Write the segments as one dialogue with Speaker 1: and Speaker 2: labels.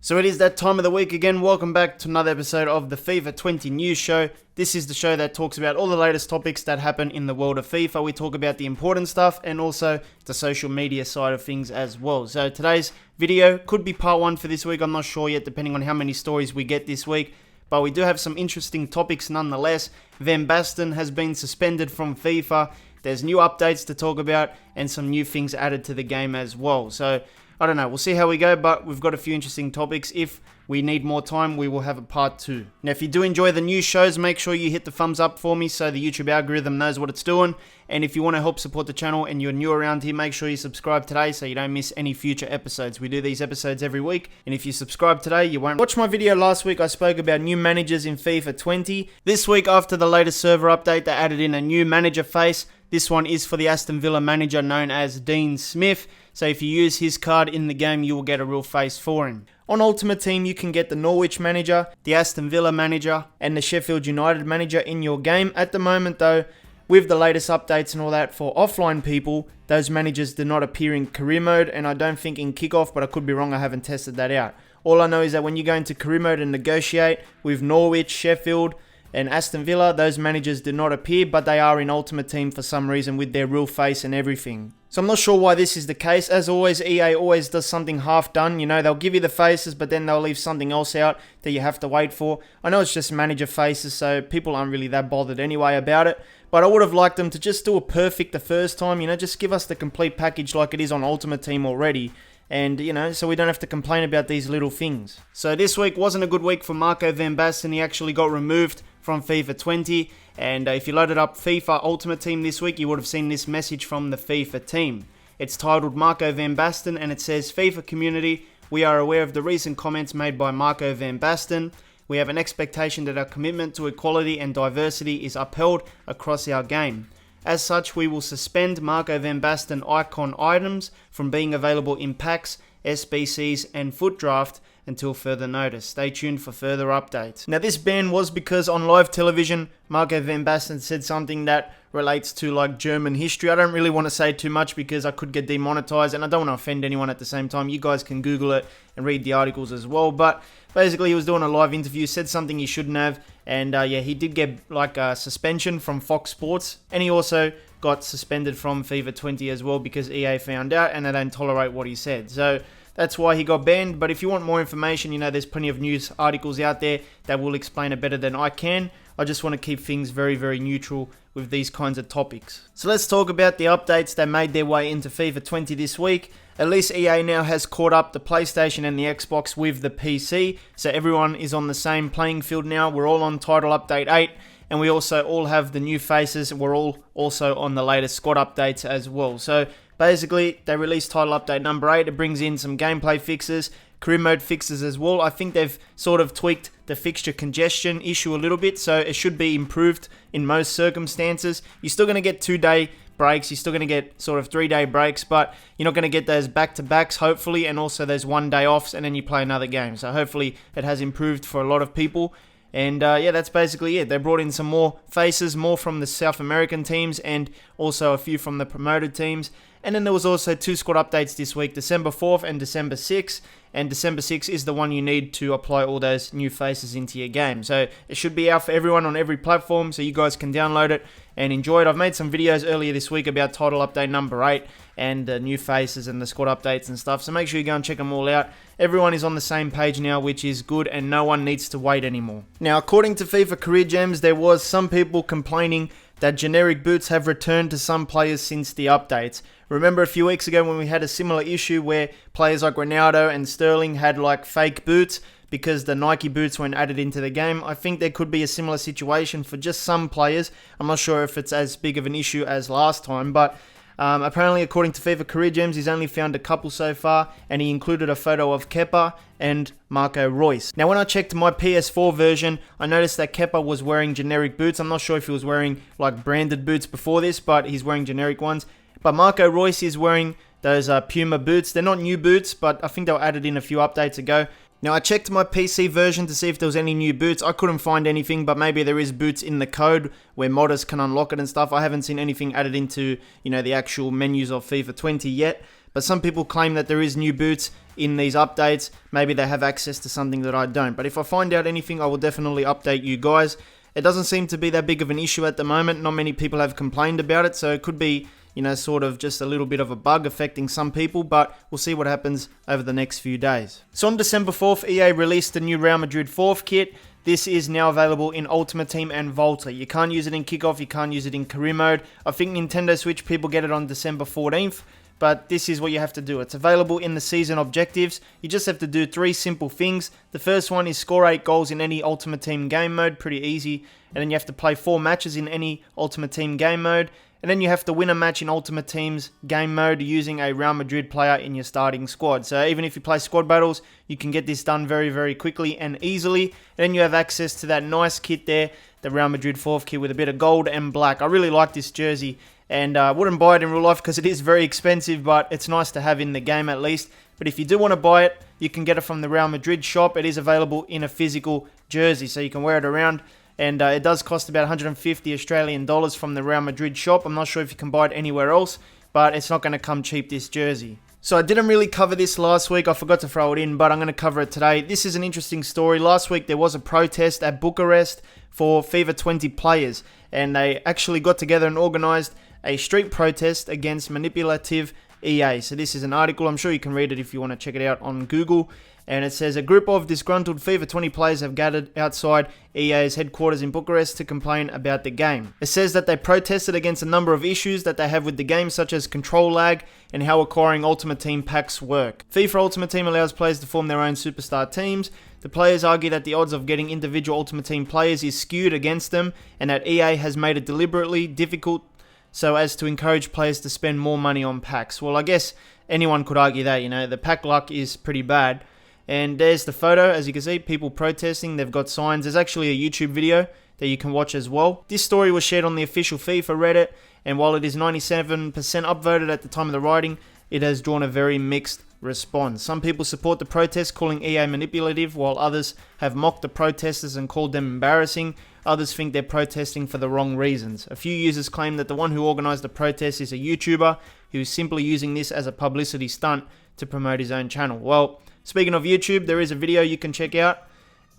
Speaker 1: So it is that time of the week again. Welcome back to another episode of the FIFA 20 News Show. This is the show that talks about all the latest topics that happen in the world of FIFA. We talk about the important stuff and also the social media side of things as well. So today's video could be part one for this week. I'm not sure yet, depending on how many stories we get this week. But we do have some interesting topics nonetheless. Van Basten has been suspended from FIFA. There's new updates to talk about and some new things added to the game as well. So I don't know, we'll see how we go, but we've got a few interesting topics. If we need more time, we will have a part two. Now, if you do enjoy the news shows, make sure you hit the thumbs up for me so the YouTube algorithm knows what it's doing. And if you want to help support the channel and you're new around here, make sure you subscribe today so you don't miss any future episodes. We do these episodes every week, and if you subscribe today, you won't. Watch my video last week. I spoke about new managers in FIFA 20. This week, after the latest server update, they added in a new manager face. This one is for the Aston Villa manager known as Dean Smith. So if you use his card in the game, you will get a real face for him. On Ultimate Team, you can get the Norwich manager, the Aston Villa manager, and the Sheffield United manager in your game. At the moment though, with the latest updates and all that for offline people, those managers do not appear in career mode, and I don't think in kickoff, but I could be wrong, I haven't tested that out. All I know is that when you go into career mode and negotiate with Norwich, Sheffield, and Aston Villa, those managers do not appear, but they are in Ultimate Team for some reason with their real face and everything. So I'm not sure why this is the case. As always, EA always does something half done. You know, they'll give you the faces, but then they'll leave something else out that you have to wait for. I know it's just manager faces, so people aren't really that bothered anyway about it. But I would have liked them to just do it perfect the first time. You know, just give us the complete package like it is on Ultimate Team already. And, you know, so we don't have to complain about these little things. So this week wasn't a good week for Marco Van Basten. He actually got removed from FIFA 20. And if you loaded up FIFA Ultimate Team this week, you would have seen this message from the FIFA team. It's titled Marco Van Basten, and it says, FIFA community, we are aware of the recent comments made by Marco Van Basten. We have an expectation that our commitment to equality and diversity is upheld across our game. As such, we will suspend Marco Van Basten icon items from being available in packs, SBCs and FUT draft until further notice. Stay tuned for further updates. Now this ban was because on live television, Marco Van Basten said something that relates to like German history. I don't really want to say too much because I could get demonetized and I don't want to offend anyone at the same time. You guys can Google it and read the articles as well. But basically he was doing a live interview, said something he shouldn't have. And yeah, he did get like a suspension from Fox Sports. And he also got suspended from FIFA 20 as well because EA found out and they don't tolerate what he said. So that's why he got banned. But if you want more information, you know, there's plenty of news articles out there that will explain it better than I can. I just want to keep things very, very neutral with these kinds of topics. So let's talk about the updates that made their way into FIFA 20 this week. At least EA now has caught up the PlayStation and the Xbox with the PC. So everyone is on the same playing field now. We're all on Title Update 8. And we also all have the new faces. We're all also on the latest squad updates as well. So basically, they released Title Update number 8. It brings in some gameplay fixes, career mode fixes as well. I think they've sort of tweaked the fixture congestion issue a little bit, so it should be improved in most circumstances. You're still going to get 2-day breaks. You're still going to get sort of 3-day breaks, but you're not going to get those back-to-backs, hopefully, and also those 1-day offs, and then you play another game. So hopefully it has improved for a lot of people. And yeah, that's basically it. They brought in some more faces, more from the South American teams and also a few from the promoted teams. And then there was also 2 squad updates this week, December 4th and December 6th. And December 6th is the one you need to apply all those new faces into your game. So it should be out for everyone on every platform, so you guys can download it and enjoy it. I've made some videos earlier this week about Title Update number 8 and the new faces and the squad updates and stuff. So make sure you go and check them all out. Everyone is on the same page now, which is good, and no one needs to wait anymore. Now, according to FIFA Career Gems, there was some people complaining that generic boots have returned to some players since the updates. Remember a few weeks ago when we had a similar issue where players like Ronaldo and Sterling had like fake boots because the Nike boots weren't added into the game? I think there could be a similar situation for just some players. I'm not sure if it's as big of an issue as last time, but apparently, according to FIFA Career Gems, he's only found a couple so far, and he included a photo of Kepa and Marco Reus. Now, when I checked my PS4 version, I noticed that Kepa was wearing generic boots. I'm not sure if he was wearing like branded boots before this, but he's wearing generic ones. But Marco Reus is wearing those Puma boots. They're not new boots, but I think they were added in a few updates ago. Now, I checked my PC version to see if there was any new boots. I couldn't find anything, but maybe there is boots in the code where modders can unlock it and stuff. I haven't seen anything added into, you know, the actual menus of FIFA 20 yet. But some people claim that there is new boots in these updates. Maybe they have access to something that I don't. But if I find out anything, I will definitely update you guys. It doesn't seem to be that big of an issue at the moment. Not many people have complained about it, so it could be, sort of just a little bit of a bug affecting some people, but we'll see what happens over the next few days. So on December 4th, EA released the new Real Madrid 4th kit. This is now available in Ultimate Team and Volta. You can't use it in Kickoff, you can't use it in Career Mode. I think Nintendo Switch people get it on December 14th. But this is what you have to do. It's available in the season objectives. You just have to do 3 simple things. The first one is score 8 goals in any Ultimate Team game mode. Pretty easy. And then you have to play 4 matches in any Ultimate Team game mode. And then you have to win a match in Ultimate Team's game mode using a Real Madrid player in your starting squad. So even if you play squad battles, you can get this done very, very quickly and easily. And then you have access to that nice kit there, the Real Madrid 4th kit with a bit of gold and black. I really like this jersey. And I wouldn't buy it in real life because it is very expensive, but it's nice to have in the game at least. But if you do want to buy it, you can get it from the Real Madrid shop. It is available in a physical jersey, so you can wear it around. And it does cost about 150 Australian dollars from the Real Madrid shop. I'm not sure if you can buy it anywhere else, but it's not going to come cheap, this jersey. So I didn't really cover this last week. I forgot to throw it in, but I'm going to cover it today. This is an interesting story. Last week there was a protest at Bucharest for FIFA 20 players, and they actually got together and organised a street protest against manipulative EA. So this is an article. I'm sure you can read it if you want to check it out on Google. And it says, a group of disgruntled FIFA 20 players have gathered outside EA's headquarters in Bucharest to complain about the game. It says that they protested against a number of issues that they have with the game, such as control lag and how acquiring Ultimate Team packs work. FIFA Ultimate Team allows players to form their own superstar teams. The players argue that the odds of getting individual Ultimate Team players is skewed against them, and that EA has made it deliberately difficult so as to encourage players to spend more money on packs. Well, I guess anyone could argue that, the pack luck is pretty bad. And there's the photo, as you can see, people protesting, they've got signs. There's actually a YouTube video that you can watch as well. This story was shared on the official FIFA Reddit, and while it is 97% upvoted at the time of the writing, it has drawn a very mixed response. Some people support the protest, calling EA manipulative, while others have mocked the protesters and called them embarrassing. Others think they're protesting for the wrong reasons. A few users claim that the one who organised the protest is a YouTuber who is simply using this as a publicity stunt to promote his own channel. Well, speaking of YouTube, there is a video you can check out,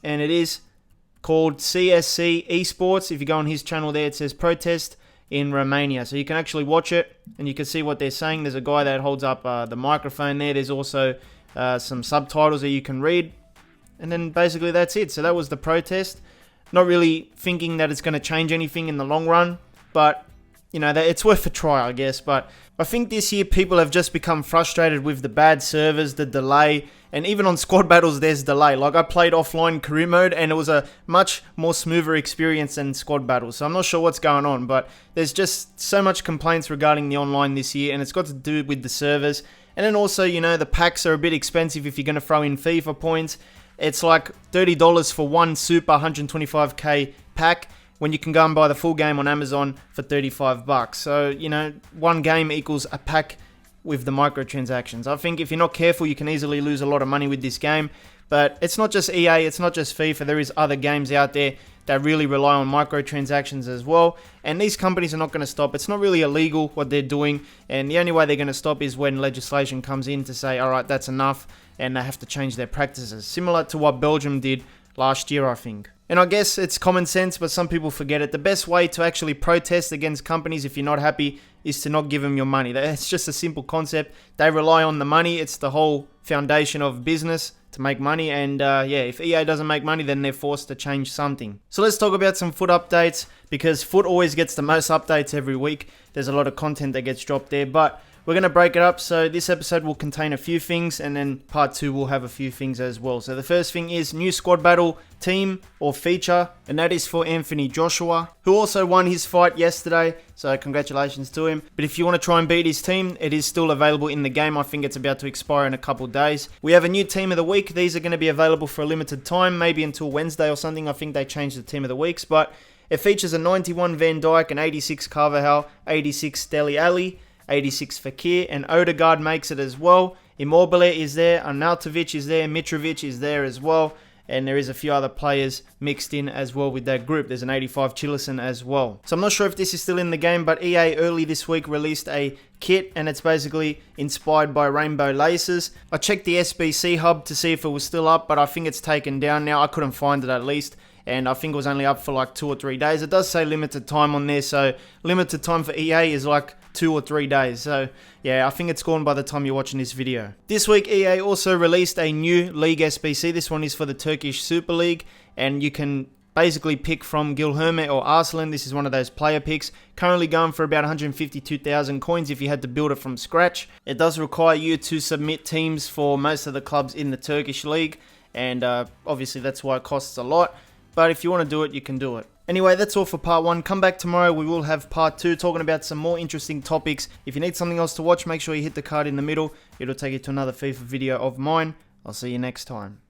Speaker 1: and it is called CSC Esports. If you go on his channel there, it says protest in Romania. So you can actually watch it, and you can see what they're saying. There's a guy that holds up the microphone there. There's also some subtitles that you can read. And then basically that's it. So that was the protest. Not really thinking that it's going to change anything in the long run, but it's worth a try, I guess. But I think this year people have just become frustrated with the bad servers, the delay, and even on squad battles there's delay. Like, I played offline career mode and it was a much more smoother experience than squad battles. So I'm not sure what's going on, but there's just so much complaints regarding the online this year, and it's got to do with the servers. And then also, the packs are a bit expensive if you're going to throw in FIFA points. It's like $30 for one super 125k pack, when you can go and buy the full game on Amazon for $35. So, one game equals a pack with the microtransactions. I think if you're not careful, you can easily lose a lot of money with this game. But it's not just EA, it's not just FIFA. There is other games out there that really rely on microtransactions as well. And these companies are not going to stop. It's not really illegal what they're doing. And the only way they're going to stop is when legislation comes in to say, all right, that's enough. And they have to change their practices. Similar to what Belgium did last year, I think. And I guess it's common sense, but some people forget it. The best way to actually protest against companies if you're not happy is to not give them your money. It's just a simple concept. They rely on the money. It's the whole foundation of business, to make money. And if EA doesn't make money, then they're forced to change something. So let's talk about some FUT updates, because FUT always gets the most updates every week. There's a lot of content that gets dropped there, but we're going to break it up. So this episode will contain a few things, and then part 2 will have a few things as well. So the first thing is new squad battle team or feature, and that is for Anthony Joshua, who also won his fight yesterday. So congratulations to him. But if you want to try and beat his team, it is still available in the game. I think it's about to expire in a couple days. We have a new team of the week. These are going to be available for a limited time, maybe until Wednesday or something. I think they changed the team of the weeks, but it features a 91 Van Dijk, an 86 Carvajal, 86 Dele Alli, 86 Fekir, and Odegaard makes it as well. Immobile is there, Arnautovic is there, Mitrovic is there as well, and there is a few other players mixed in as well with that group. There's an 85 Chilison as well. So I'm not sure if this is still in the game, but EA early this week released a kit, and it's basically inspired by rainbow laces. I checked the SBC hub to see if it was still up, but I think it's taken down now. I couldn't find it at least, and I think it was only up for like 2 or 3 days. It does say limited time on there, so limited time for EA is like 2 or 3 days. So yeah, I think it's gone by the time you're watching this video. This week EA also released a new league SBC. This one is for the Turkish Super League, and you can basically pick from Gülhane or Arslan. This is one of those player picks. Currently going for about 152,000 coins if you had to build it from scratch. It does require you to submit teams for most of the clubs in the Turkish league, and obviously that's why it costs a lot. But if you want to do it, you can do it. Anyway, that's all for part 1. Come back tomorrow. We will have part 2 talking about some more interesting topics. If you need something else to watch, make sure you hit the card in the middle. It'll take you to another FIFA video of mine. I'll see you next time.